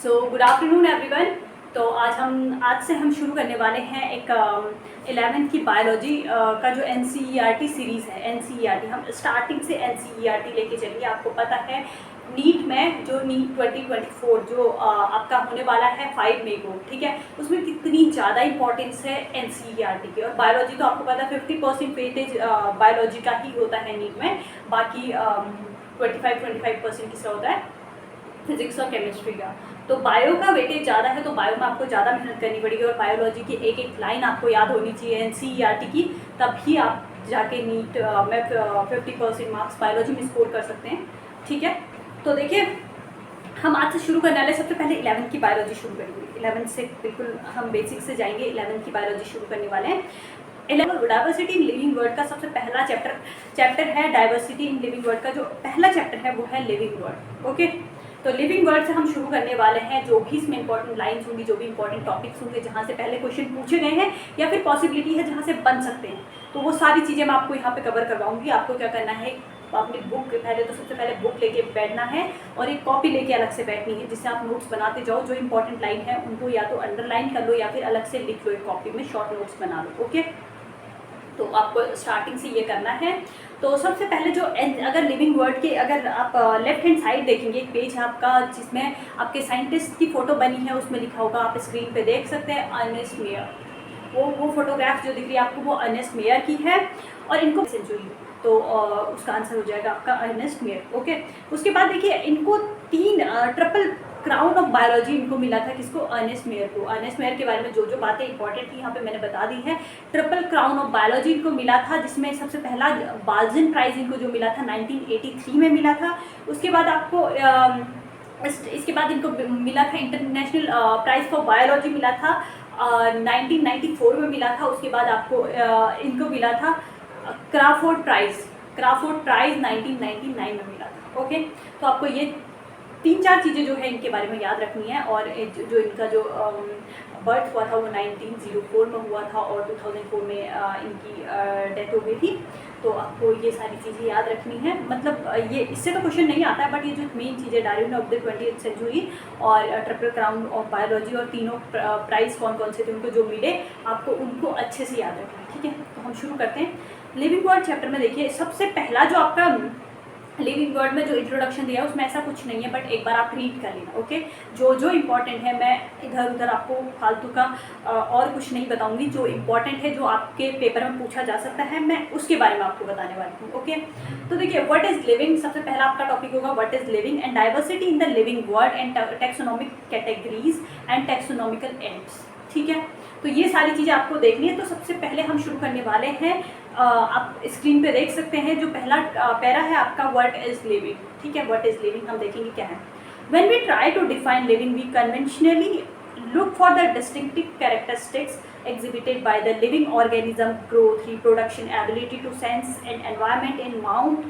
So good afternoon everyone. तो आज से हम शुरू करने वाले हैं एक 11th की बायोलॉजी का जो NCERT सीरीज़ है। NCERT हम स्टार्टिंग से NCERT लेके चलेंगे। आपको पता है नीट में जो नीट 2024 जो आपका होने वाला है 5 मई को, ठीक है, उसमें कितनी ज़्यादा इंपॉर्टेंस है NCERT की। और बायोलॉजी तो आपको पता है 50% वेटेज बायोलॉजी का ही होता है नीट में, बाकी 25% किसका होता है, फिजिक्स और केमिस्ट्री का। तो बायो का वेटेज ज़्यादा है, तो बायो में आपको ज़्यादा मेहनत करनी पड़ेगी और बायोलॉजी की एक एक लाइन आपको याद होनी चाहिए NCERT की, तभी आप जाके नीट में 50% मार्क्स बायोलॉजी में स्कोर कर सकते हैं, ठीक है। तो देखिए, हम आज से शुरू करने वाले, सबसे पहले 11th की बायोलॉजी शुरू करेंगे। 11th से बिल्कुल हम बेसिक से जाएंगे, 11th की बायोलॉजी शुरू करने वाले हैं। डाइवर्सिटी इन लिविंग वर्ड का सबसे पहला चैप्टर है डाइवर्सिटी इन लिविंग वर्ड का जो पहला चैप्टर है वो है लिविंग वर्ड। ओके, तो लिविंग वर्ड से हम शुरू करने वाले हैं। जो भी इसमें इंपॉर्टेंट लाइन्स होंगी, जो भी इंपॉर्टेंट टॉपिक्स होंगे, जहाँ से पहले क्वेश्चन पूछे गए हैं या फिर पॉसिबिलिटी है जहाँ से बन सकते हैं, तो वो सारी चीज़ें मैं आपको यहाँ पे कवर करवाऊंगी। आपको क्या करना है, अपनी बुक सबसे पहले बुक लेके बैठना है और एक कॉपी लेके अलग से बैठनी है, जिससे आप नोट्स बनाते जाओ। जो इंपॉर्टेंट लाइन है उनको या तो अंडरलाइन कर लो या फिर अलग से लिख लो, एक कॉपी में शॉर्ट नोट्स बना लो। ओके, तो आपको स्टार्टिंग से ये करना है। तो सबसे पहले जो अगर लिविंग वर्ड के अगर आप लेफ्ट हैंड साइड देखेंगे, एक पेज है आपका जिसमें आपके साइंटिस्ट की फ़ोटो बनी है, उसमें लिखा होगा, आप स्क्रीन पे देख सकते हैं, अर्नेस्ट मेयर। वो फोटोग्राफ जो दिख रही है आपको, वो अर्नेस्ट मेयर की है और इनको सेंचुरी, तो उसका आंसर हो जाएगा आपका अर्नेस्ट मेयर। ओके, उसके बाद देखिए, इनको 3 ट्रिपल क्राउन ऑफ बायोलॉजी इनको मिला था। किसको? अर्नेस्ट मेयर को। अर्नेस्ट मेयर के बारे में जो जो बातें इंपॉर्टेंट थी यहाँ पे मैंने बता दी है। ट्रिपल क्राउन ऑफ बायोलॉजी इनको मिला था, जिसमें सबसे पहला बाल्जन प्राइज़ इनको जो मिला था 1983 में मिला था। उसके बाद आपको इसके बाद इनको मिला था इंटरनेशनल प्राइज़ फॉर बायोलॉजी मिला था 1994 में मिला था। उसके बाद आपको इनको मिला था क्राफोर्ड प्राइज़ 1999 में मिला था। ओके, तो आपको ये 3-4 चीज़ें जो है इनके बारे में याद रखनी है। और जो इनका जो बर्थ हुआ था वो 1904 में हुआ था और 2004 में इनकी डेथ हो गई थी। तो आपको ये सारी चीज़ें याद रखनी है। मतलब ये इससे तो क्वेश्चन नहीं आता है, बट ये जो मेन चीज़ें, Darwin of the 20th century और ट्रिपल क्राउन ऑफ बायोलॉजी और तीनों प्राइज़ कौन कौन से थे उनको जो मिले, आपको उनको अच्छे से याद रखना है, ठीक है। तो हम शुरू करते हैं। लिविंग वर्ड चैप्टर में देखिए, सबसे पहला जो आपका लिविंग वर्ड में जो इंट्रोडक्शन दिया है उसमें ऐसा कुछ नहीं है, बट एक बार आप रीड कर लेना। ओके, जो जो इम्पोर्टेंट है, मैं इधर उधर आपको फालतू का और कुछ नहीं बताऊंगी। जो इम्पोर्टेंट है, जो आपके पेपर में पूछा जा सकता है, मैं उसके बारे में आपको बताने वाली हूँ। ओके, तो देखिए, व्हाट इज लिविंग, सबसे पहला आपका टॉपिक होगा what is living and diversity in the living word and taxonomic categories and taxonomical ends, ठीक है। तो ये सारी चीज़ें आपको देखनी है। तो सबसे पहले हम शुरू करने वाले हैं, आप स्क्रीन पे देख सकते हैं जो पहला पैरा है आपका, व्हाट इज लिविंग, ठीक है। व्हाट इज लिविंग हम देखेंगे क्या है। When we try to define living we conventionally look for the distinctive characteristics exhibited by the living organism: growth, reproduction, ability to sense and environment in mount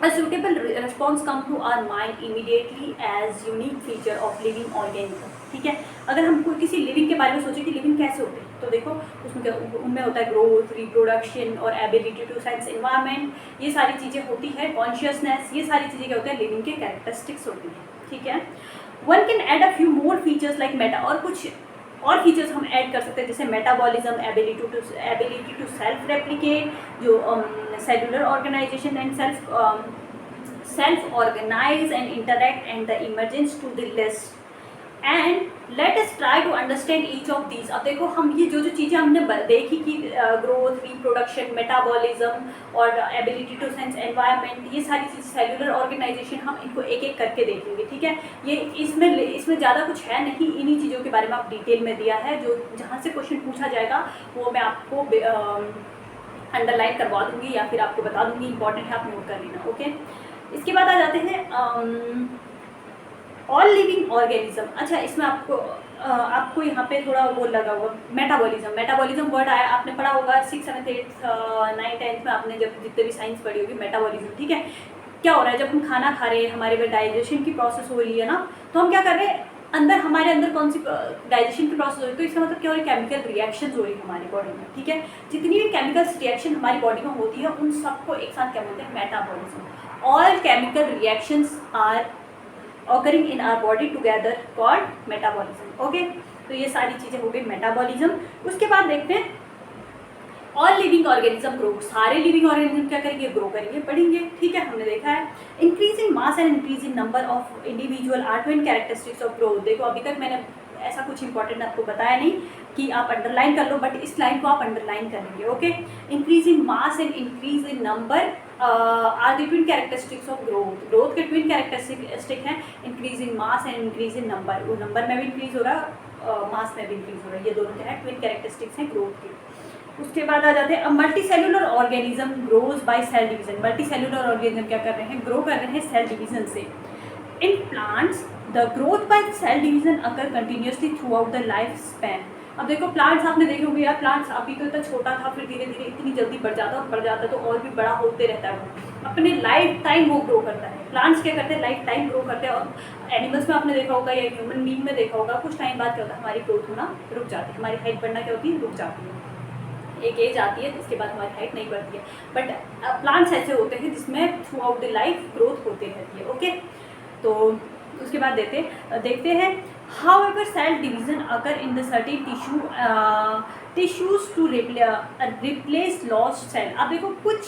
a suitable response come to our mind immediately as unique feature of living organism, ठीक है। अगर हम कोई किसी living के बारे में सोचें कि लिविंग कैसे होते हैं, तो देखो उसमें क्या, उनमें होता है ग्रोथ, रिप्रोडक्शन और एबिलिटी टू सेंस एनवायरनमेंट, ये सारी चीज़ें होती है, कॉन्शियसनेस, ये सारी चीज़ें क्या होते हैं, लिविंग के कैरेक्टरिस्टिक्स होती हैं, ठीक है। One can add a few more features like Meta, और कुछ और फीचर्स हम ऐड कर सकते हैं, जैसे metabolism, ability to self replicate, जो cellular organization and self organize and interact and the emergence to the list and let us try to understand each of these. अब देखो, हम ये जो जो चीज़ें हमने देखी कि ग्रोथ, रिप्रोडक्शन, मेटाबॉलिज्म और एबिलिटी टू सेंस एनवायरनमेंट, ये सारी चीज़, सेलुलर ऑर्गेनाइजेशन, हम इनको एक एक करके देखेंगे, ठीक है। ये इसमें ज़्यादा कुछ है नहीं, इन्हीं चीज़ों के बारे में आप डिटेल में दिया है। जो जहाँ से क्वेश्चन पूछा जाएगा वो मैं आपको अंडरलाइन करवा दूँगी या फिर आपको बता दूँगी, इंपॉर्टेंट है, आप नोट कर लेना। ओके, इसके बाद आ जाते हैं ऑल लिविंग ऑर्गेनिज्म। अच्छा, इसमें आपको यहाँ पे थोड़ा वो लगा हुआ, मेटाबॉलिज्म वर्ड आया, आपने पढ़ा होगा 6th 7th 8th 9th 10th में, आपने जब जितने भी साइंस पढ़ी होगी, मेटाबॉलिज्म, ठीक है। क्या हो रहा है, जब हम खाना खा रहे हैं, हमारे में डाइजेशन की प्रोसेस हो रही है ना, तो हम क्या कर रहे हैं, हमारे अंदर कौन सी डाइजेशन की प्रोसेस हो रही है, तो इसका मतलब क्या हो रहा है, केमिकल रिएक्शंस हो रही है हमारी बॉडी में, ठीक है। जितनी भी केमिकल रिएक्शन हमारी बॉडी में होती है, उन सबको एक साथ क्या बोलते हैं, metabolism. All chemical reactions are occurring in our body together called metabolism. Okay, तो ये सारी चीज़ें हो गई मेटाबॉलिज्म। उसके बाद देखते हैं ऑल लिविंग ऑर्गेनिज्म ग्रो, सारे लिविंग ऑर्गेनिज्म क्या करेंगे, ग्रो करेंगे, बढ़ेंगे, ठीक है, हमने देखा है। Increase in mass and increase in number of individual are twin characteristics of growth. देखो अभी तक मैंने ऐसा कुछ इंपॉर्टेंट आपको बताया नहीं कि आप अंडरलाइन कर लो, बट इस लाइन को आप अंडरलाइन करेंगे। Okay, increase in mass and increase in number are the twin characteristics of growth. Growth के ट्विन कैरेक्टरिस्टिक हैं increase in mass and increase in number, वो नंबर में भी इंक्रीज हो रहा, मास में भी इंक्रीज हो रहा है, ये दोनों क्या है, ट्विन कैरेक्टरिस्टिक्स हैं ग्रोथ के। उसके बाद आ जाते हैं multicellular organism grows by cell division. Multicellular organism क्या कर रहे हैं, ग्रो कर रहे हैं सेल डिवीजन से। In plants the growth by cell division occur continuously throughout the life span. अब देखो प्लांट्स आपने देखे होंगे यार, प्लांट्स अभी तो इतना छोटा था, फिर धीरे धीरे इतनी जल्दी बढ़ जाता तो और भी बड़ा होते रहता है, वो अपने लाइफ टाइम वो ग्रो करता है। प्लांट्स क्या करते हैं, लाइफ टाइम ग्रो करते हैं। और एनिमल्स में आपने देखा होगा या ह्यूमन बीइंग में देखा होगा, कुछ टाइम बाद क्या होता है, हमारी ग्रोथ होना रुक जाती है, हमारी हाइट बढ़ना क्या होती है, रुक जाती है। एक एज आती है जिसके बाद हमारी हाइट नहीं बढ़ती है, बट प्लांट्स ऐसे होते हैं जिसमें throughout the life growth होते रहती है। ओके, तो उसके बाद देखते हैं however cell division occur in the certain tissues to replace lost cell. अब देखो कुछ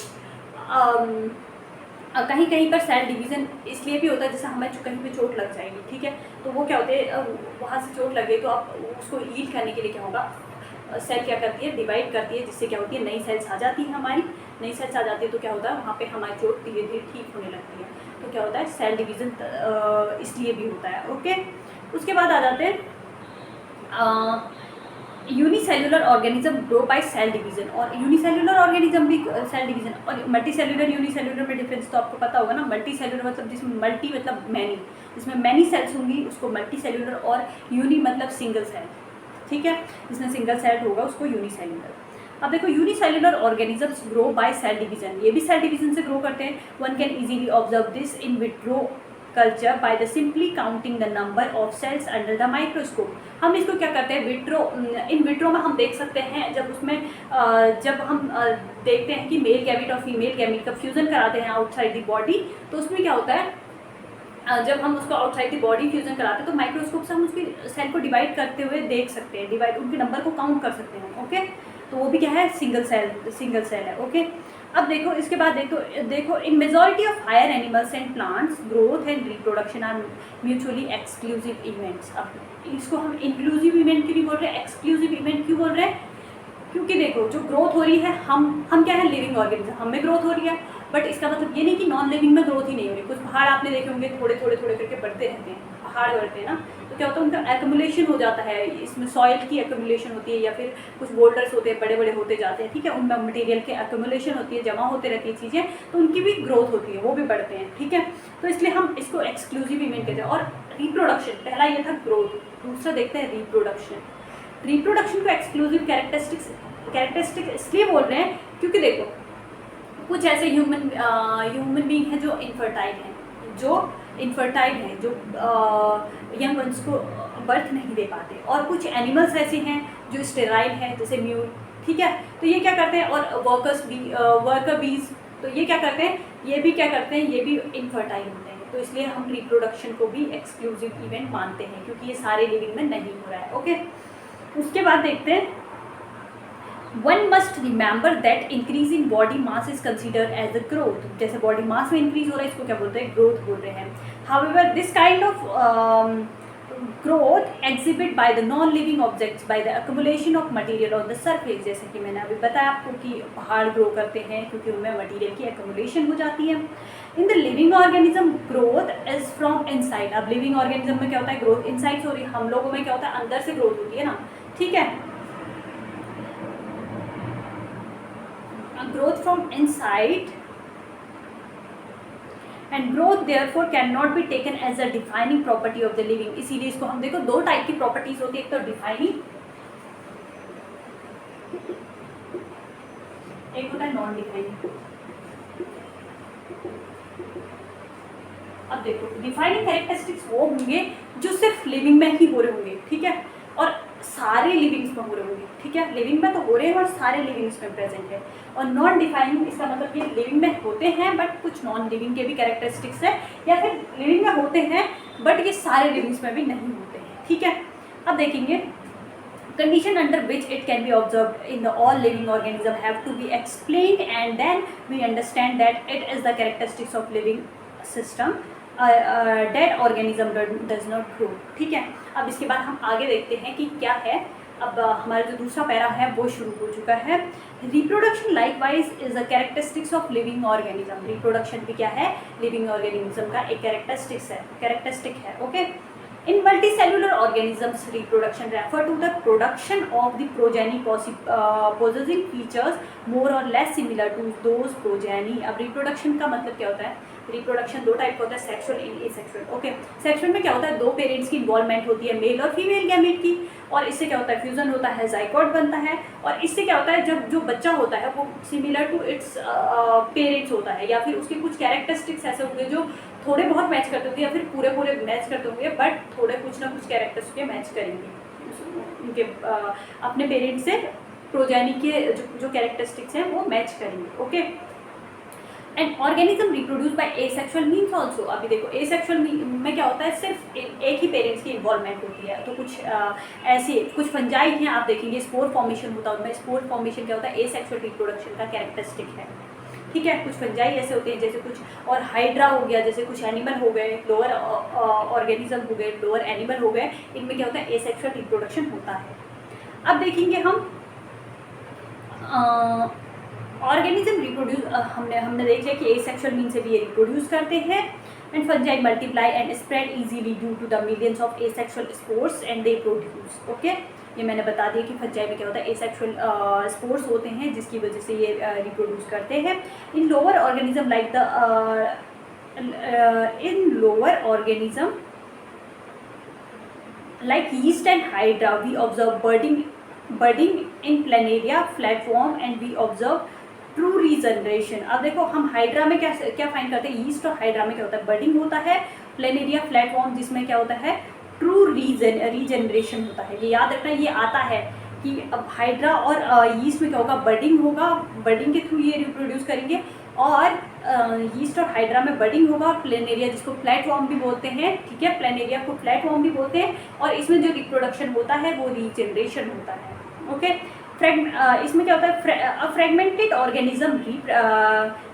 कहीं कहीं पर सेल डिवीज़न इसलिए भी होता है जैसे हमें कहीं पे चोट लग जाएगी, ठीक है, तो वो क्या होते हैं, वहाँ से चोट लगे तो आप उसको हील करने के लिए क्या होगा, सेल क्या करती है, डिवाइड करती है, जिससे क्या होती है, नई सेल्स आ जाती है, हमारी नई सेल्स आ जाती है, तो क्या होता है, वहाँ पे हमारी चोट धीरे धीरे ठीक होने लगती है। तो क्या होता है, सेल डिवीज़न इसलिए भी होता है। ओके, उसके बाद आ जाते हैं unicellular organism grow by cell division. और यूनिसेलुलर ऑर्गेनिज्म भी सेल डिवीजन, और मल्टी सेलुलर यूनिसेलुलर में डिफरेंस तो आपको पता होगा ना। मल्टी सेलुलर मतलब जिसमें मल्टी मतलब मैनी, जिसमें मैनी सेल्स होंगी उसको मल्टी सेलुलर, और यूनि मतलब सिंगल सेल, ठीक है, जिसमें सिंगल सेल होगा उसको यूनिसेलुलर। अब देखो unicellular organisms grow by cell division, ये भी सेल डिवीजन से ग्रो करते हैं। One can easily observe this in vitro culture by the simply counting the number of cells under the microscope. हम इसको क्या करते हैं, इन विट्रो में हम देख सकते हैं, जब उसमें जब हम देखते हैं कि मेल गैमेट और फीमेल गैमेट का फ्यूजन कराते हैं आउटसाइड द बॉडी, तो उसमें क्या होता है, जब हम उसको आउटसाइड द बॉडी फ्यूजन कराते हैं तो माइक्रोस्कोप से हम उसकी सेल को डिवाइड करते हुए देख सकते हैं, डिवाइड उनके नंबर को काउंट कर सकते हैं। ओके, तो वो भी क्या है, सिंगल सेल है। ओके, अब देखो इसके बाद देखो in majority of higher animals and plants growth and reproduction are mutually exclusive events. अब इसको हम इंक्लूसिव इवेंट क्यों नहीं बोल रहे हैं, एक्सक्लूसिव इवेंट क्यों बोल रहे हैं, क्योंकि देखो जो ग्रोथ हो रही है, हम क्या है, लिविंग ऑर्गेनिज्म, हम में ग्रोथ हो रही है, बट इसका मतलब ये नहीं कि नॉन लिविंग में ग्रोथ ही नहीं हो रही। कुछ पहाड़ आपने देखे होंगे थोड़े करके बढ़ते रहते हैं, पहाड़ बढ़ते हैं ना, तो क्या होता है, उनका एक्यूमुलेशन हो जाता है, इसमें सॉइल की एक्यूमुलेशन होती है, या फिर कुछ बोल्डर्स होते हैं, बड़े बड़े होते जाते हैं, ठीक है, उनमें मटेरियल की एक्यूमुलेशन होती है, जमा होते रहती है चीज़ें, तो उनकी भी ग्रोथ होती है, वो भी बढ़ते हैं, ठीक है। तो इसलिए हम इसको एक्सक्लूसिव इवेंट कहते हैं। और रिप्रोडक्शन, पहला ये था ग्रोथ, दूसरा देखते हैं रिप्रोडक्शन को एक्सक्लूसिव कैरेक्टरिस्टिक इसलिए बोल रहे हैं क्योंकि देखो कुछ ऐसे ह्यूमन बीइंग हैं जो इनफर्टाइल हैं, जो यंग वंस को बर्थ नहीं दे पाते, और कुछ एनिमल्स ऐसे हैं जो स्टेराइल हैं, जैसे म्यूल, ठीक है, तो ये क्या करते हैं, और वर्कर बीज, तो ये क्या करते हैं, ये भी इनफर्टाइल होते हैं। तो इसलिए हम रिप्रोडक्शन को भी एक्सक्लूसिव इवेंट मानते हैं, क्योंकि ये सारे लिविंग में नहीं हो रहा है। ओके, उसके बाद देखते हैं one must remember that increase in body mass is considered as a growth. जैसे बॉडी मास में इंक्रीज हो रहा है, इसको क्या बोलते हैं, ग्रोथ बोल रहे हैं। However this kind of growth exhibit by the non living objects by the accumulation of material on the surface. जैसे कि मैंने अभी बताया आपको कि पहाड़ ग्रो करते हैं क्योंकि उनमें मटेरियल की अक्यूमुलेशन हो जाती है। In the living organism growth is from inside. अब लिविंग ऑर्गेनिज्म में क्या होता है, ग्रोथ इनसाइड से हो रही है, हम लोगों में क्या होता है, अंदर से ग्रोथ होती है ना, ठीक है, growth from inside, and growth therefore cannot be taken as a defining property of the living। इसीलिए इसको हम देखो दो टाइप की प्रॉपर्टीज होती है, एक तो डिफाइनिंग, एक होता है नॉन डिफाइनिंग। अब देखो डिफाइनिंग कैरेक्टरिस्टिक्स वो होंगे जो सिर्फ लिविंग में ही हो रहे होंगे, ठीक है, और सारे लिविंग्स में हो रहे होंगे, ठीक है, लिविंग में तो हो रहे हैं और सारे लिविंग्स में प्रेजेंट है। और नॉन डिफाइनिंग, इसका मतलब ये लिविंग में होते हैं बट कुछ नॉन लिविंग के भी कैरेक्टरिस्टिक्स है, या फिर लिविंग में होते हैं बट ये सारे लिविंग्स में भी नहीं होते हैं, ठीक है। अब देखेंगे condition under which it can be observed in the all living organism have to be explained, and then we understand that it is the characteristics of living system. Dead organism does not grow, ठीक है। अब इसके बाद हम आगे देखते हैं कि क्या है। अब हमारा जो दूसरा पैरा है वो शुरू हो चुका है। Reproduction likewise is a characteristics of living organism. Reproduction भी क्या है, लिविंग ऑर्गेनिज्म का एक कैरेक्टरिस्टिक है, okay. In multicellular organisms, reproduction refer to the production of the progeny possessing features more or less similar to those progeny. अब reproduction का मतलब क्या होता है? रिप्रोडक्शन दो टाइप का होता है, sexual and asexual, okay. Sexual में क्या होता है, दो पेरेंट्स की इन्वॉल्वमेंट होती है, मेल और फीमेल गैमेट की, और इससे क्या होता है, फ्यूजन होता है, जाइगोट बनता है, और इससे क्या होता है, जब जो बच्चा होता है वो सिमिलर टू इट्स पेरेंट्स होता है, या फिर उसके कुछ कैरेक्टरिस्टिक्स ऐसे होंगे जो थोड़े बहुत मैच करते होंगे, या फिर पूरे मैच करते होंगे, बट थोड़े कुछ ना कुछ कैरेक्टर्स के मैच करेंगे उनके अपने पेरेंट्स से, प्रोजेनी के जो कैरेक्टरिस्टिक्स हैं वो मैच करेंगे, okay. And organism reproduce by asexual means also. अभी देखो एसेक्सुअल में क्या होता है, सिर्फ एक ही पेरेंट्स की इन्वॉल्वमेंट होती है। तो कुछ ऐसे कुछ फंजाई हैं, आप देखेंगे स्पोर फॉर्मेशन होता है उनमें। स्पोर फॉर्मेशन क्या होता है, एसेक्सुअल रिप्रोडक्शन का कैरेक्टरिस्टिक है, ठीक है। कुछ फंजाई ऐसे होते हैं जैसे कुछ, और हाइड्रा हो गया, जैसे कुछ एनिमल हो गए, लोअर ऑर्गेनिज्म हो गए, लोअर एनिमल हो गए, इनमें क्या होता है, एसेक्सुअल रिप्रोडक्शन होता है। अब देखेंगे हम ऑर्गेनिज्म रिप्रोड्यूस, हमने देख लिया कि एसेक्सुअल मीन से भी ये रिप्रोड्यूस करते हैं। And fungi multiply and spread easily due to the millions of asexual spores and they produce, okay. ये मैंने बता दिया कि फंजाई में क्या होता है, एसेक्सुअल स्पोर्स होते हैं जिसकी वजह से ये रिप्रोड्यूस करते हैं। इन lower organism like the in lower organism like yeast and hydra we observe budding in planaria flatworm and we observe true regeneration. अब देखो हम हाइड्रा में क्या फाइंड करते हैं, यीस्ट और हाइड्रा में क्या होता है, बडिंग होता है, प्लेनेरिया फ्लैटफॉर्म जिसमें क्या होता है, ट्रू रीजनरेशन होता है। ये याद रखना, ये आता है कि अब हाइड्रा और यीस्ट में क्या होगा, बडिंग होगा, बडिंग के थ्रू ये रिप्रोड्यूस करेंगे, और यीस्ट और हाइड्रा में बडिंग होगा, प्लेनेरिया जिसको फ्लैटफॉर्म भी बोलते हैं, ठीक है, प्लेनेरिया को फ्लैटफॉर्म भी बोलते हैं, और इसमें जो रिप्रोडक्शन होता है वो रीजनरेशन होता है, ओके। इसमें क्या होता है, अ fragmented organism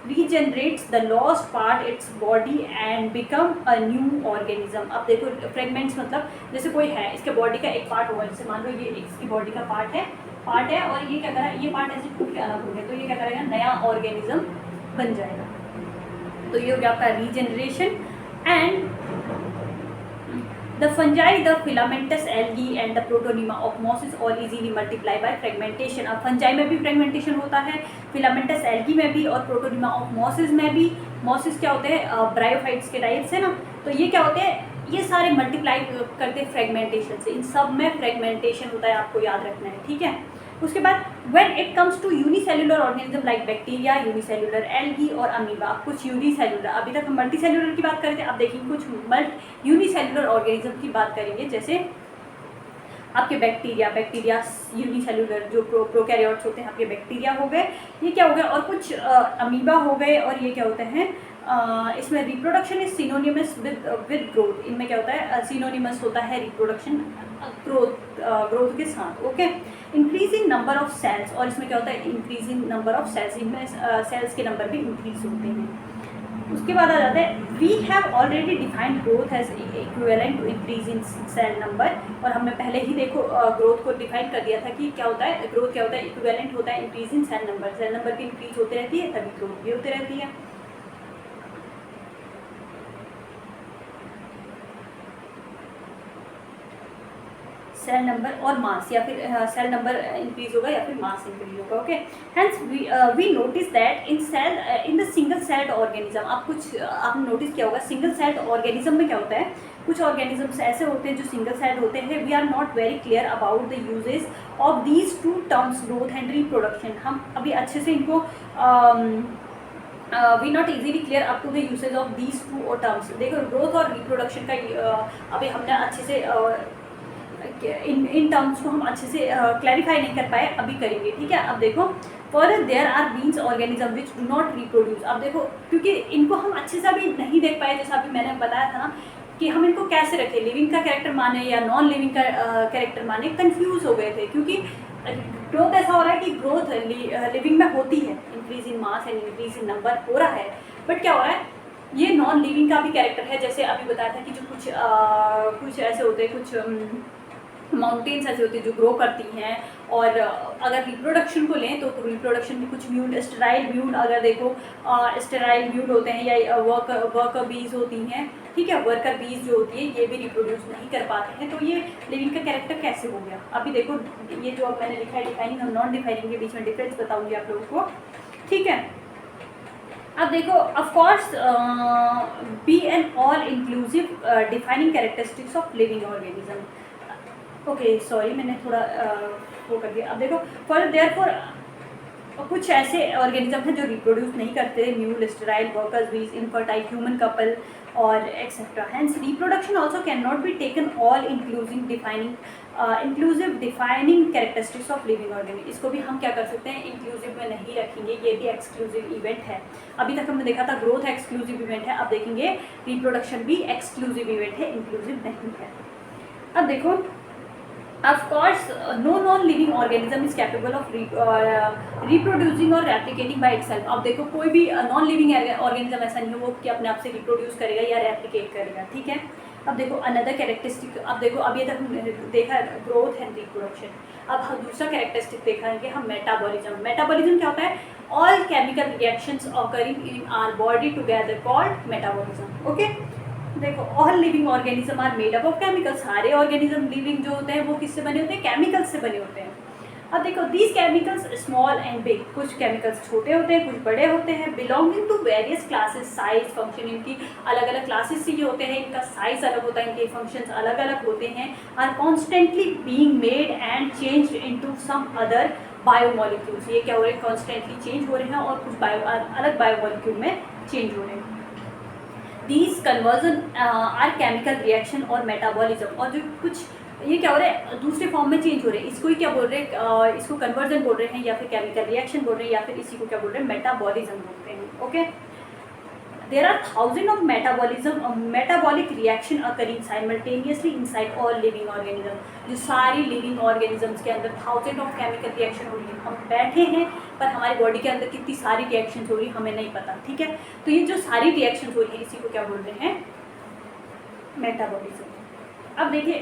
regenerates the lost part its body and become a new organism. अब देखो फ्रेगमेंट्स मतलब जैसे कोई है, इसके बॉडी का एक पार्ट होगा, जैसे मान लो ये इसकी बॉडी का पार्ट है, और ये क्या करेगा, ये पार्ट ऐसे टूट के अलग हो गया, तो ये क्या करेगा, नया ऑर्गेनिज्म बन जाएगा। तो ये हो गया आपका regeneration. And the fungi, the filamentous algae and the protonema of mosses all easily multiply by fragmentation. अब फंजाई में भी फ्रेगमेंटेशन होता है, फिलामेंटस एल्गी में भी, और प्रोटोनिमा ऑफ मॉसिस में भी। मॉसिस क्या होते हैं, ब्रायोफाइट्स के टाइप्स है ना, तो ये क्या होते हैं, ये सारे मल्टीप्लाई करते हैं फ्रेगमेंटेशन से। इन सब में फ्रेगमेंटेशन होता है, आपको याद रखना है, ठीक है। उसके बाद when it comes to unicellular organism like bacteria, unicellular algae और अमीबा। कुछ यूनिसेल्युलर, अभी तक हम मल्टीसेल्युलर की बात करते हैं, अब देखिए कुछ यूनिसेल्युलर ऑर्गेनिज्म की बात करेंगे, जैसे आपके बैक्टीरिया यूनिसेल्युलर जो प्रोकैरियोट्स होते हैं, आपके बैक्टीरिया हो गए, ये क्या हो गया, और कुछ अमीबा हो गए, और ये क्या होते हैं, इसमें reproduction is synonymous with growth. इनमें क्या होता है, सिनोनिमस होता है रिप्रोडक्शन ग्रोथ के साथ, okay. Increasing number of cells, और इसमें क्या होता है, इंक्रीजिंग नंबर ऑफ सेल्स, इनमें सेल्स के नंबर भी इंक्रीज होते हैं। उसके बाद आ जाता है we have already defined growth as equivalent to increase in cell number. और हमने पहले ही देखो ग्रोथ को डिफाइन कर दिया था कि क्या होता है, ग्रोथ क्या होता है, इक्विवेलेंट होता है increase in cell number. Cell number भी इंक्रीज होती रहती है, तभी ग्रोथ भी होती रहती है। सेल नंबर और मास, या फिर सेल नंबर इंक्रीज होगा या फिर मास इंक्रीज होगा, okay. Hence we notice that in the single celled organism. आपने नोटिस किया होगा, सिंगल सेल्ड ऑर्गेनिज्म में क्या होता है, कुछ ऑर्गेनिजम्स ऐसे होते हैं जो सिंगल सेल्ड होते हैं। We are not very clear about the usages of these two terms, growth and reproduction. हम अभी अच्छे से इनको we not easily clear up to the usage of these two terms. देखो ग्रोथ और रिप्रोडक्शन का अभी हमने अच्छे से इन टर्म्स को हम अच्छे से क्लैरिफाई नहीं कर पाए, अभी करेंगे, ठीक है। अब देखो further there are beings organism which do not reproduce. अब देखो क्योंकि इनको हम अच्छे से अभी नहीं देख पाए, जैसा अभी मैंने बताया था ना कि हम इनको कैसे रखें, लिविंग का कैरेक्टर माने या नॉन लिविंग का कैरेक्टर माने, कंफ्यूज हो गए थे। क्योंकि ग्रोथ ऐसा हो रहा है कि ग्रोथ लिविंग में होती है, increase in mass and increase in number हो रहा है, बट क्या हो रहा है, ये नॉन लिविंग का भी कैरेक्टर है। जैसे अभी बताया था कि जो कुछ ऐसे होते हैं, कुछ माउंटेन्स ऐसे होती हैं जो ग्रो करती हैं। और अगर रिप्रोडक्शन को लें तो रिप्रोडक्शन में कुछ म्यूट, स्टेराइल म्यूट, अगर देखो स्टेराइल म्यूट होते हैं या वर्कर बीज होती हैं, ठीक है, वर्कर बीज जो होती है ये भी रिप्रोड्यूस नहीं कर पाते हैं। तो ये लिविंग का कैरेक्टर कैसे हो गया? अभी देखो ये जो अब मैंने लिखा है डिफाइनिंग और नॉन डिफाइनिंग के बीच में डिफरेंस बताऊंगी आप लोगों को, ठीक है। अब देखो, of course be an all inclusive defining characteristics of living organism. Okay sorry, मैंने थोड़ा वो कर दिया। अब देखो, फॉर देयरफॉर कुछ ऐसे ऑर्गेनिज्म हैं जो रिप्रोड्यूस नहीं करते, म्यूल, स्टेराइल, वर्कर्स बीज, इनफर्टाइल ह्यूमन कपल और etcetera. Hence reproduction also can not be taken all inclusive defining characteristics of living organism. इसको भी हम क्या कर सकते हैं, इंक्लूसिव में नहीं रखेंगे, ये भी एक्सक्लूसिव इवेंट है। अभी तक हमने देखा था ग्रोथ एक्सक्लूसिव इवेंट है, अब देखेंगे रिप्रोडक्शन भी एक्सक्लूसिव इवेंट है, इंक्लूसिव नहीं है। अब देखो, of course no non-living organism is capable of reproducing or replicating by itself। अब देखो, कोई भी नॉन लिविंग ऑर्गेनिज्म ऐसा नहीं है वो कि अपने आप से रिप्रोड्यूस करेगा या रेप्लिकेट करेगा, ठीक है। अब देखो अनदर कैरेक्टरिस्टिक, अब देखो अब ये तक हमने देखा ग्रोथ एंड रिप्रोडक्शन, अब हम दूसरा कैरेक्टरिस्टिक देखा है कि हम मेटाबॉलिज्म। मेटाबॉलिज्म क्या होता है? All chemical reactions occurring in our body together called metabolism. Okay, देखो all living organism are made up of chemical. सारे ऑर्गेनिज्म लिविंग जो होते हैं वो किससे बने होते हैं? केमिकल्स से बने होते हैं। अब देखो, these chemicals small and big, कुछ केमिकल्स छोटे होते हैं, कुछ बड़े होते हैं, belonging to various classes, size, function, इनकी अलग अलग क्लासेस से ये होते हैं, इनका साइज अलग होता है, इनके फंक्शंस अलग अलग होते हैं, are constantly being made and changed into some other biomolecules. ये क्या हो रहे हैं? कॉन्स्टेंटली चेंज हो रहे हैं और कुछ अलग बायोमोलिक्यूल में चेंज हो रहे हैं। These conversion are chemical reaction और मेटाबॉलिज्म। और जो कुछ ये क्या हो रहा है, दूसरे फॉर्म में चेंज हो रहे हैं, इसको ही क्या बोल रहे हैं, इसको कन्वर्जन बोल रहे हैं, या फिर केमिकल रिएक्शन बोल रहे हैं, या फिर इसी को क्या बोल रहे हैं? मेटाबॉलिज्म बोलते हैं। Okay, there are thousand of metabolic reaction occurring simultaneously inside all living organism. जो सारी लिविंग ऑर्गेनिजम्स के अंदर थाउजेंड ऑफ केमिकल रिएक्शन हो रही है। हम बैठे हैं पर हमारी बॉडी के अंदर कितनी सारी रिएक्शन हो रही है हमें नहीं पता, ठीक है। तो ये जो सारी रिएक्शन हो रही है इसी को क्या बोल रहे हैं? मेटाबॉलिज्म। अब देखिए,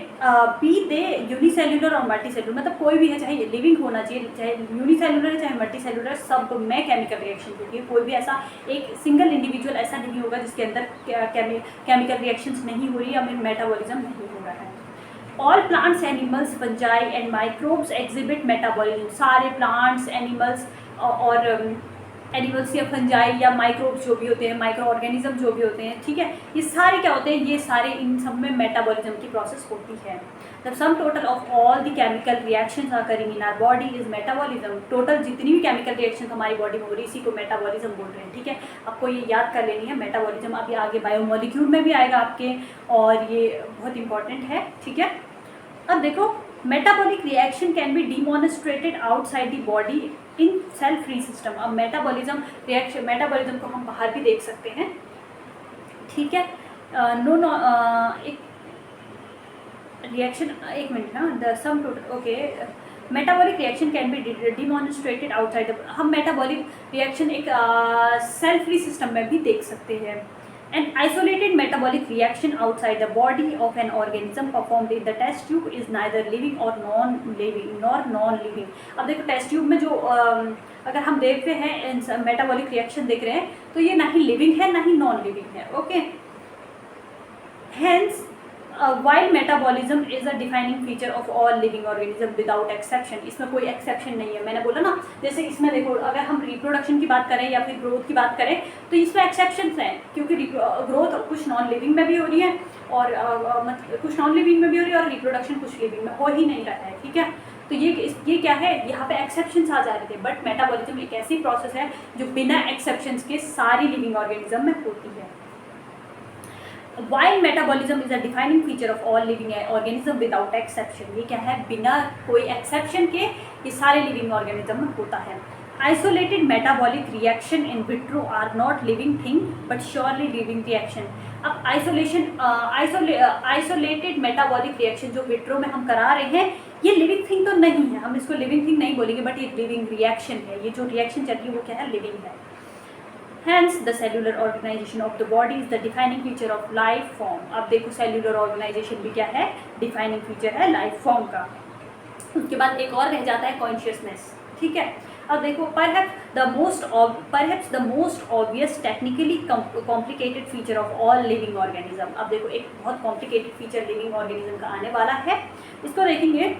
बी दे यूनिसेल्युलर और मल्टीसेल्युलर, मतलब कोई भी है, चाहे लिविंग होना चाहिए, चाहे यूनिसेल्युलर है चाहे मल्टीसेल्युलर, सब में केमिकल रिएक्शन होती है। कोई भी ऐसा एक सिंगल इंडिविजुअल ऐसा नहीं होगा जिसके अंदर केमिकल रिएक्शंस नहीं हो रही या मेटाबॉलिज्म नहीं हो रहा है। All plants, animals, fungi and microbes exhibit metabolism. सारे प्लांट्स, एनिमल्स और एनिमल्स या फंजाई या माइक्रोब्स जो भी होते हैं, माइक्रो ऑर्गेनिज्म जो भी होते हैं, ठीक है, ये सारे क्या होते हैं? ये सारे इन सब में मेटाबॉलिज्म की प्रोसेस होती है। The sum total of all the chemical reactions occurring in our body is metabolism. Total जितनी भी केमिकल रिएक्शन हमारी बॉडी में हो रही है इसी को मेटाबॉलिज्म बोल रहे हैं, ठीक है। आपको ये याद कर लेनी है मेटाबॉलिज्म। अभी आगे बायोमोलिक्यूल में भी आएगा आपके, और ये बहुत इंपॉर्टेंट है, ठीक है। अब देखो, metabolic reaction can be demonstrated outside the body in cell free system. अब मेटाबॉलिज्म को हम बाहर भी देख सकते हैं, ठीक है। एक रिएक्शन, एक मिनट ना, the sum total, okay, metabolic reaction can be demonstrated outside. हम मेटाबॉलिक रिएक्शन एक सेल फ्री सिस्टम में भी देख सकते हैं। An isolated metabolic reaction outside the body of an organism performed in the test tube is neither living or non-living। अब देखो test tube में जो अगर हम देखते हैं मेटाबॉलिक रिएक्शन देख रहे हैं तो ये ना ही लिविंग है ना ही नॉन लिविंग है, okay. Hence while metabolism is a defining feature of all living organism without exception। इसमें कोई एक्सेप्शन नहीं है। मैंने बोला ना, जैसे इसमें देखो अगर हम रिप्रोडक्शन की बात करें या फिर ग्रोथ की बात करें तो इसमें एक्सेप्शंस हैं, क्योंकि ग्रोथ कुछ नॉन लिविंग में भी हो रही है और कुछ नॉन लिविंग में भी हो रही है और रिप्रोडक्शन कुछ लिविंग में हो ही नहीं रहा है, ठीक है। तो ये क्या है, यहाँ पे एक्सेप्शंस आ जा रहे थे, बट मेटाबॉलिज्म एक ऐसी प्रोसेस है जो बिना एक्सेप्शंस के सारी लिविंग ऑर्गेनिज्म में होती है। While metabolism is a defining feature of all living organism without exception। ये क्या है, बिना कोई एक्सेप्शन के ये सारे लिविंग ऑर्गेनिज्म में होता है। Isolated metabolic reaction in vitro are not living thing but surely living reaction। अब आइसोलेटेड मेटाबॉलिक रिएक्शन जो विट्रो में हम करा रहे हैं, ये लिविंग थिंग तो नहीं है, हम इसको लिविंग थिंग नहीं बोलेंगे, बट ये लिविंग रिएक्शन है। ये जो रिएक्शन चल रही है वो क्या है, लिविंग है। Hence, the cellular organization of the body is the defining feature of life form. अब देखो cellular organization भी क्या है, defining feature है life form का। उसके बाद एक और रह जाता है consciousness, ठीक है। अब देखो perhaps the most obvious technically complicated feature of all living organism। अब देखो एक बहुत complicated feature living organism का आने वाला है, इसको देखेंगे।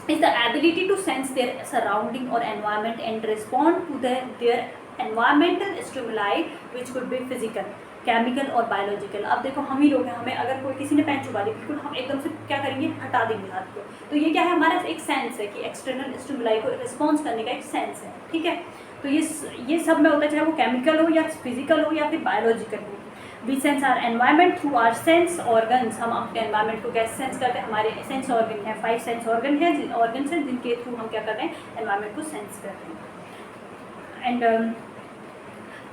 is the ability to sense their surrounding or environment and respond to their environmental stimuli which could be physical, chemical और बायोलॉजिकल। अब देखो हम ही लोग हैं, हमें अगर कोई किसी ने पेन छुपा दी, बिल्कुल हम एकदम से क्या करेंगे, हटा देंगे हाथ को। तो ये क्या है, हमारा एक सेंस है कि एक्सटर्नल स्टिमुलाई को रिस्पॉन्स करने का एक सेंस है, ठीक है। तो ये सब में होता है, चाहे वो केमिकल हो या फिजिकल हो या फिर बायोलॉजिकल हो। We sense our environment through our sense organs. हम अपने एनवायरनमेंट को कैसे सेंस करते हैं, हमारे सेंस ऑर्गन है, 5 सेंस ऑर्गन है, ऑर्गन्स हैं जिनके थ्रू हम क्या कर रहे हैं, एनवायरनमेंट को सेंस कर रहे हैं। And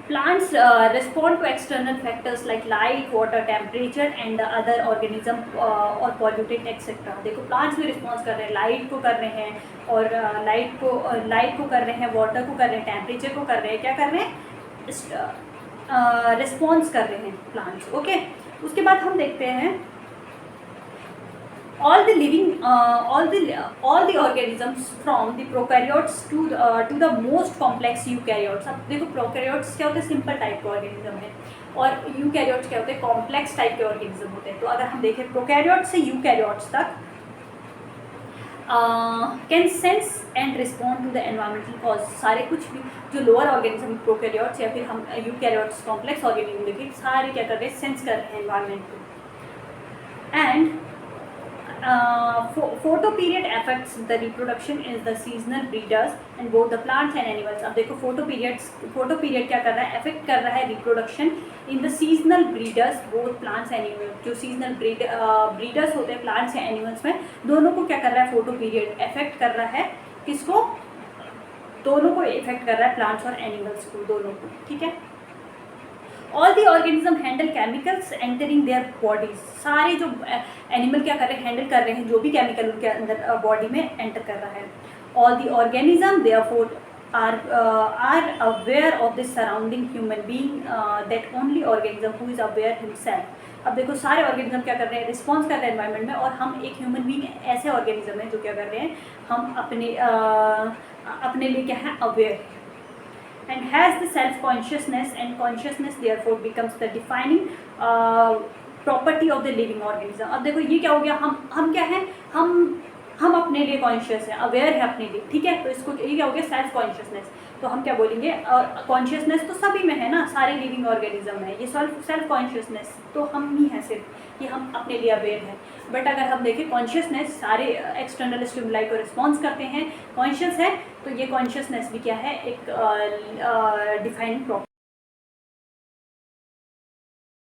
plants respond to external factors like light, water, temperature and the other organism or pollutant etc. देखो plants भी रिस्पॉन्स कर रहे हैं, लाइट को कर रहे हैं, और लाइट को कर रहे हैं, वाटर को कर रहे हैं, टेम्परेचर को कर रहे हैं, क्या कर रहे हैं, रिस्पॉन्स कर रहे हैं प्लांट्स, ओके। उसके बाद हम देखते हैं all the organisms from the prokaryotes to the most complex eukaryotes। अब देखो प्रोकैरियोट्स क्या होते हैं, सिंपल टाइप के ऑर्गेनिज्म है, और यूकैरियोट्स क्या होते हैं, कॉम्प्लेक्स टाइप के ऑर्गेनिज्म होते हैं। तो अगर हम देखें प्रोकैरियोट्स से यूकैरियोट्स तक can sense and respond to the environmental cause. सारे कुछ भी जो लोअर ऑर्गेनिज्म प्रोकैरियोट्स या फिर हम यूकैरियोट्स कॉम्प्लेक्स ऑर्गेनिज्म देखें, सारे क्या कर रहे हैं, सेंस कर रहे हैं एनवायरमेंट को। And photo period affects the reproduction is the seasonal breeders and both the plants and animals। अब देखो फोटो पीरियड क्या कर रहा है, अफेक्ट कर रहा है reproduction in the seasonal breeders both plants and animals. जो सीजनल ब्रीडर्स होते हैं प्लांट्स या एनिमल्स में, दोनों को क्या कर रहा है, फोटो पीरियड अफेक्ट कर रहा है। किसको, दोनों को इफेक्ट कर रहा है, प्लांट्स और एनिमल्स को, दोनों को, ठीक है। All the organism handle chemicals entering their bodies. सारे जो एनिमल क्या कर रहे हैं, हैंडल कर रहे हैं जो भी केमिकल उनके अंदर बॉडी में एंटर कर रहा है। All the organism therefore are aware of the surrounding human being that only organism who is aware himself। अब देखो सारे ऑर्गेनिज्म क्या कर रहे हैं, रिस्पॉन्स कर रहे हैं एनवायरनमेंट में, और हम एक ह्यूमन बीइंग ऐसे ऑर्गेनिज्म हैं जो क्या कर रहे हैं, हम अपने लिए क्या है, aware. And has the self-consciousness and consciousness therefore becomes the defining property of the living organism। अब देखो ये क्या हो गया, हम क्या है, हम अपने लिए कॉन्शियस है, अवेयर है अपने लिए, ठीक है। तो इसको ये क्या हो गया, सेल्फ कॉन्शियसनेस। तो हम क्या बोलेंगे, कॉन्शियसनेस तो सभी में है ना, सारे लिविंग ऑर्गेनिज्म है, ये सेल्फ कॉन्शियसनेस तो हम ही है सिर्फ, कि हम अपने लिए अवेयर हैं। बट अगर हम देखें कॉन्शियसनेस, सारे एक्सटर्नल स्टिमुलाई को रिस्पॉन्स करते हैं, कॉन्शियस है, तो ये कॉन्शियसनेस भी क्या है, एक डिफाइनिंग प्रॉपर्टी।